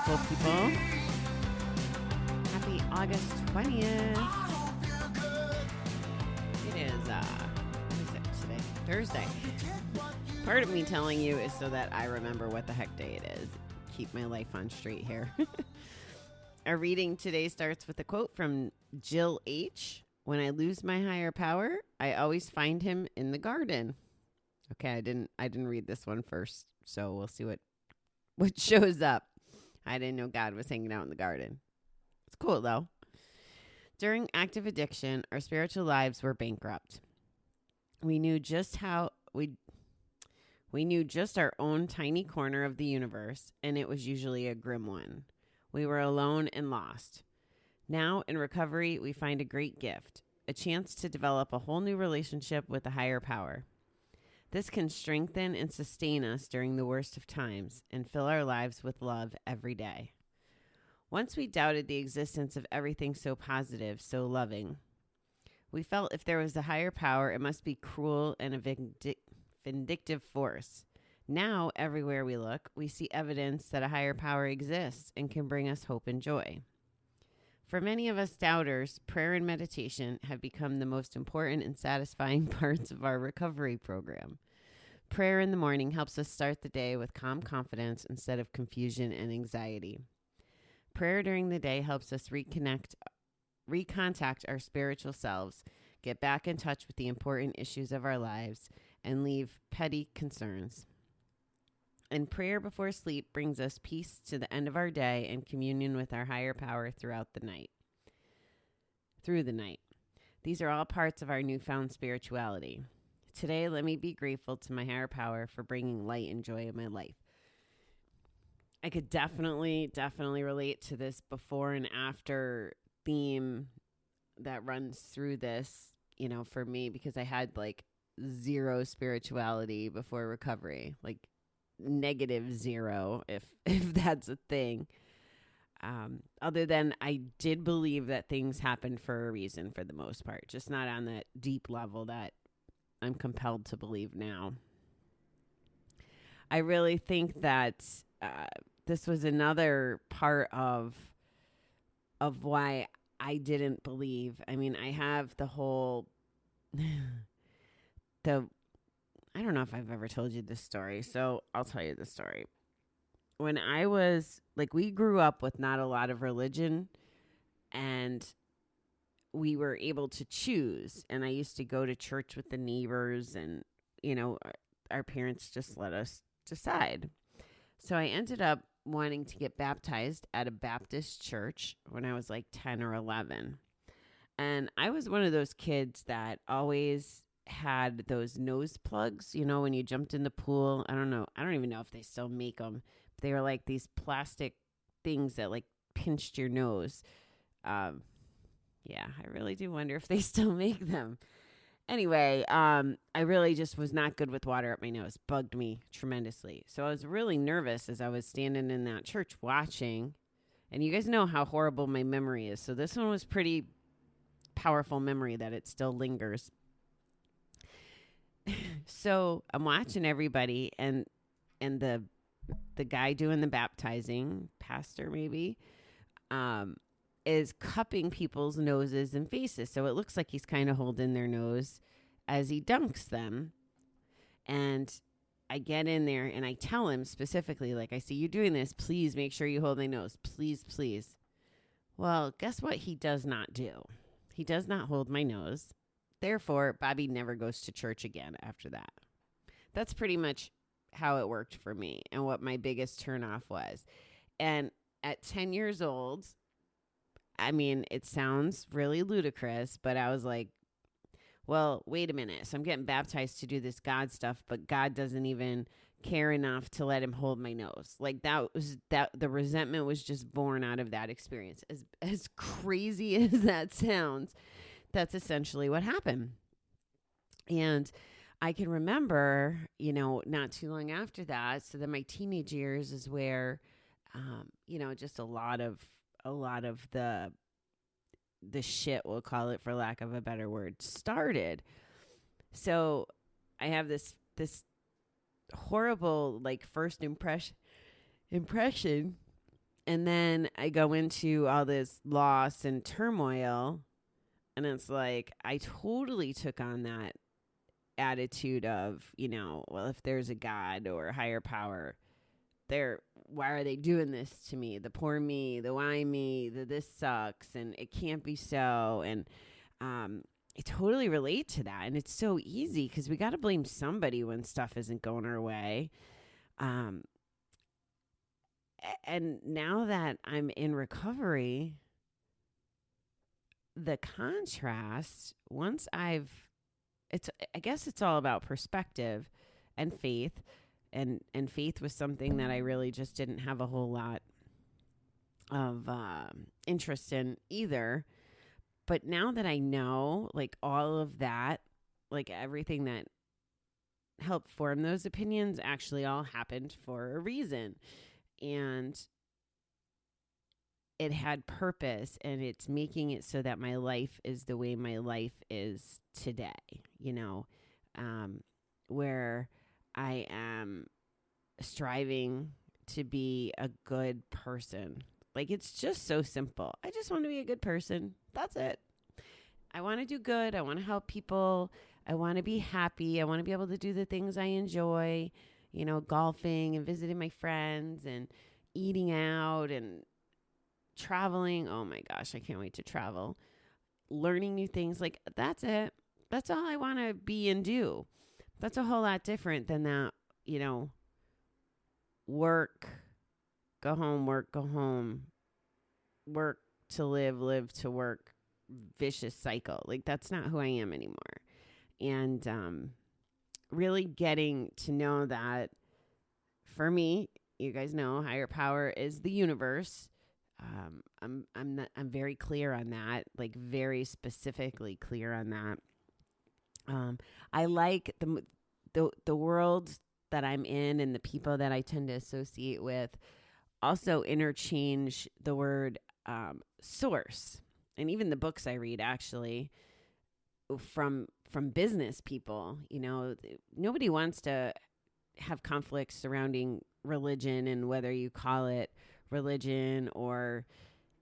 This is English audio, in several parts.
beautiful people. Happy August 20th. It is, what is it today? Thursday. Part of me telling you is so that I remember what the heck day it is. Keep my life on straight here. Our reading today starts with a quote from Jill H. When I lose my higher power, I always find him in the garden. Okay, I didn't read this one first, so we'll see what shows up. I didn't know God was hanging out in the garden. It's cool though. During active addiction, our spiritual lives were bankrupt. We knew just our own tiny corner of the universe, and it was usually a grim one. We were alone and lost. Now, in recovery, we find a great gift, a chance to develop a whole new relationship with a higher power. This can strengthen and sustain us during the worst of times and fill our lives with love every day. Once we doubted the existence of everything so positive, so loving. We felt if there was a higher power, it must be cruel and a vindictive force. Now, everywhere we look, we see evidence that a higher power exists and can bring us hope and joy. For many of us doubters, prayer and meditation have become the most important and satisfying parts of our recovery program. Prayer in the morning helps us start the day with calm confidence instead of confusion and anxiety. Prayer during the day helps us recontact our spiritual selves, get back in touch with the important issues of our lives, and leave petty concerns. And prayer before sleep brings us peace to the end of our day and communion with our higher power through the night. These are all parts of our newfound spirituality. Today, let me be grateful to my higher power for bringing light and joy in my life. I could definitely relate to this before and after theme that runs through this, for me, because I had like zero spirituality before recovery, like -0, if that's a thing. Other than I did believe that things happened for a reason for the most part, just not on that deep level that I'm compelled to believe now. I really think that this was another part of why I didn't believe. I mean, I have the whole I don't know if I've ever told you this story, so I'll tell you the story. When I was, we grew up with not a lot of religion, and we were able to choose. And I used to go to church with the neighbors, and, our parents just let us decide. So I ended up wanting to get baptized at a Baptist church when I was 10 or 11. And I was one of those kids that always had those nose plugs, when you jumped in the pool. I don't even know if they still make them. But they were these plastic things that pinched your nose. Yeah, I really do wonder if they still make them. Anyway, I really just was not good with water up my nose. Bugged me tremendously. So I was really nervous as I was standing in that church watching. And you guys know how horrible my memory is. So this one was pretty powerful memory that it still lingers. So I'm watching everybody, and the guy doing the baptizing, pastor maybe, is cupping people's noses and faces. So it looks like he's kind of holding their nose as he dunks them. And I get in there and I tell him specifically, I see you doing this. Please make sure you hold my nose. Please, please. Well, guess what he does not do? He does not hold my nose. Therefore, Bobby never goes to church again after that. That's pretty much how it worked for me and what my biggest turnoff was. And at 10 years old, I mean, it sounds really ludicrous, but I was like, well, wait a minute. So I'm getting baptized to do this God stuff, but God doesn't even care enough to let him hold my nose. The resentment was just born out of that experience. As crazy as that sounds, that's essentially what happened. And I can remember, not too long after that. So then my teenage years is where, just a lot of the shit, we'll call it for lack of a better word, started. So I have this horrible first impression And then I go into all this loss and turmoil. And it's like, I totally took on that attitude of, well, if there's a God or a higher power, why are they doing this to me? The poor me, the why me, the this sucks, and it can't be so. And I totally relate to that. And it's so easy because we got to blame somebody when stuff isn't going our way. And now that I'm in recovery, the contrast, I guess it's all about perspective and faith. And faith was something that I really just didn't have a whole lot of interest in either. But now that I know, like, all of that, like, everything that helped form those opinions actually all happened for a reason. And it had purpose, and it's making it so that my life is the way my life is today, where I am striving to be a good person. Like, it's just so simple. I just want to be a good person. That's it. I want to do good. I want to help people. I want to be happy. I want to be able to do the things I enjoy, golfing and visiting my friends and eating out and traveling. Oh my gosh, I can't wait to travel. Learning new things. Like, that's it. That's all I want to be and do. That's a whole lot different than that, work, go home, work, go home, work to live, live to work, vicious cycle. Like, that's not who I am anymore. And really getting to know that for me, you guys know, higher power is the universe. I'm very clear on that, like very specifically clear on that. I like the world that I'm in and the people that I tend to associate with also interchange the word source. And even the books I read, actually, from business people, nobody wants to have conflicts surrounding religion and whether you call it religion or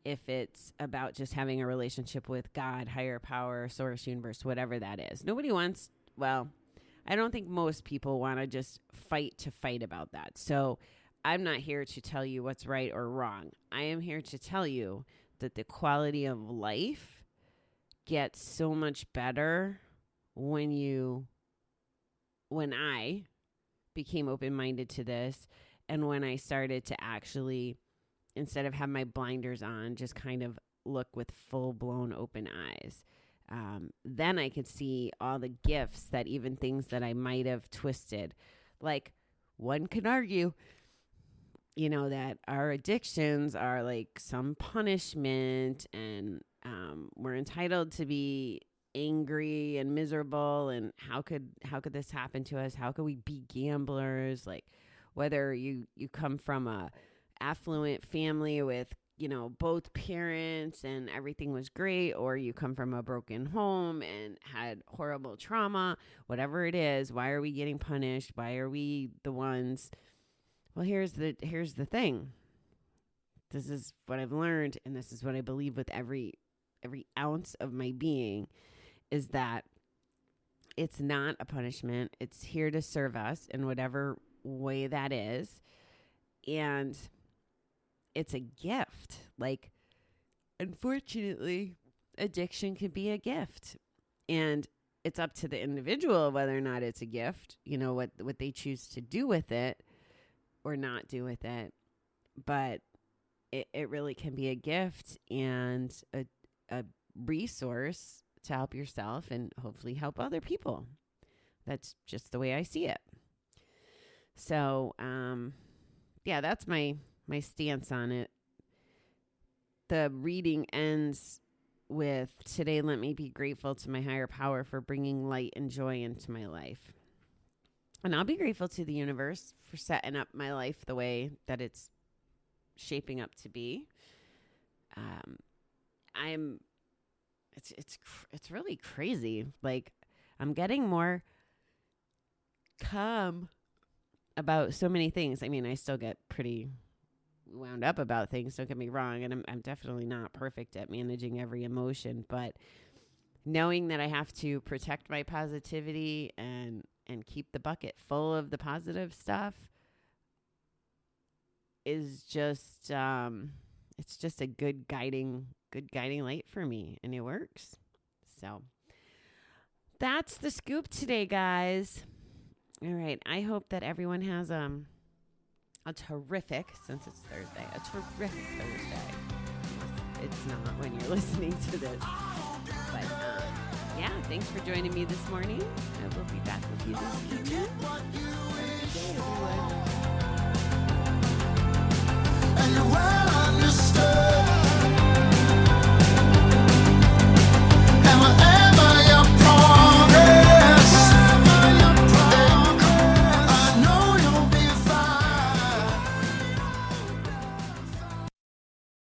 if it's about just having a relationship with God, higher power, source, universe, whatever that is. Nobody wants, well, I don't think most people want to just fight about that. So I'm not here to tell you what's right or wrong. I am here to tell you that the quality of life gets so much better when I became open-minded to this, and when I started to actually, instead of have my blinders on, just kind of look with full-blown open eyes. Then I could see all the gifts that even things that I might have twisted. Like, one could argue, that our addictions are like some punishment, and we're entitled to be angry and miserable, and how could this happen to us? How could we be gamblers? Like, whether you come from a affluent family with both parents and everything was great, or you come from a broken home and had horrible trauma, whatever it is, why are we getting punished? Why are we the ones? Well, here's the thing. This is what I've learned, and this is what I believe with every ounce of my being, is that it's not a punishment. It's here to serve us in whatever way that is. And it's a gift. Like, unfortunately, addiction can be a gift. And it's up to the individual whether or not it's a gift, what they choose to do with it or not do with it. But it really can be a gift and a resource to help yourself and hopefully help other people. That's just the way I see it. So, yeah, that's my stance on it. The reading ends with, today let me be grateful to my higher power for bringing light and joy into my life. And I'll be grateful to the universe for setting up my life the way that it's shaping up to be. It's really crazy. Like, I'm getting more calm about so many things. I mean, I still get pretty, wound up about things. Don't get me wrong. And I'm definitely not perfect at managing every emotion, but knowing that I have to protect my positivity and keep the bucket full of the positive stuff is just, it's just a good guiding light for me, and it works. So that's the scoop today, guys. All right. I hope that everyone has a terrific, since it's Thursday, a terrific Thursday. It's not when you're listening to this. But yeah, thanks for joining me this morning. I will be back with you this evening. Have a good day, everyone.